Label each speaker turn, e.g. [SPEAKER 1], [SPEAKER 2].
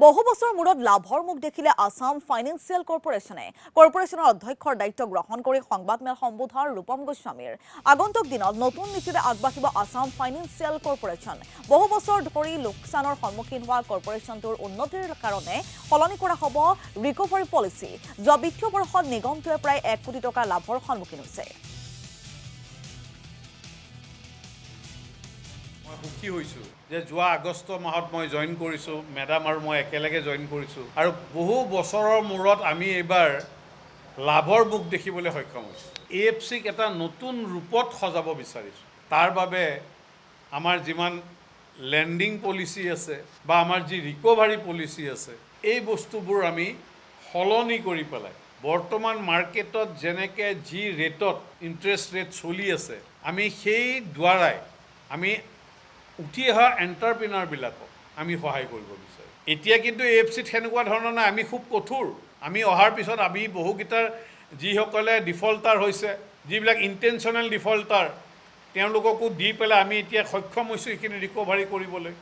[SPEAKER 1] বহু বছৰ মূৰত লাভৰ মুখ দেখিলে আসাম ফাইনেন্সিয়েল কৰ্পোৰেচনে কৰ্পোৰেচনৰ অধ্যক্ষৰ দায়িত্ব গ্ৰহণ কৰি সংবাদমেল সম্বোধন ৰূপম গোস্বামীৰ আগন্তুক দিনত নতুন নীতিৰে আগবাঢ়িব আসাম ফাইনেন্সিয়েল কৰ্পোৰেচন। বহু বছৰ ধৰি লোকচানৰ সন্মুখীন হোৱা কৰ্পোৰেচনটোৰ উন্নতিৰ কাৰণে সলনি কৰা হ'ব ৰিকভাৰী পলিচি। যোৱা বিত্তীয় বৰ্ষত নিগমটোৱে প্ৰায় 1 কোটি টকা লাভৰ সন্মুখীন হৈছে।
[SPEAKER 2] সুখী হৈছোঁ যে যোৱা আগষ্ট মাহত মই জইন কৰিছোঁ, মেডাম আৰু মই একেলগে জইন কৰিছোঁ আৰু বহু বছৰৰ মূৰত আমি এইবাৰ লাভৰ মুখ দেখিবলৈ সক্ষম হৈছোঁ। AFCক এটা নতুন ৰূপত সজাব বিচাৰিছোঁ। তাৰ বাবে আমাৰ যিমান লেণ্ডিং পলিচি আছে বা আমাৰ যি ৰিকভাৰী পলিচি আছে, এই বস্তুবোৰ আমি সলনি কৰি পেলাই বৰ্তমান মাৰ্কেটত যেনেকৈ যি ৰেটত ইণ্টাৰেষ্ট ৰেট চলি আছে, আমি সেই দ্বাৰাই আমি উঠি অহা এণ্টাৰপ্ৰিনাৰবিলাকক আমি সহায় কৰিব বিচাৰোঁ। এতিয়া কিন্তু AFCত সেনেকুৱা ধৰণৰ নাই, আমি খুব কঠোৰ। আমি অহাৰ পিছত আমি বহুকেইটাৰ যিসকলে ডিফল্টাৰ হৈছে, যিবিলাক ইণ্টেনশ্যনেল ডিফল্টাৰ, তেওঁলোককো দি পেলাই আমি এতিয়া সক্ষম হৈছোঁ এইখিনি ৰিকভাৰী কৰিবলৈ।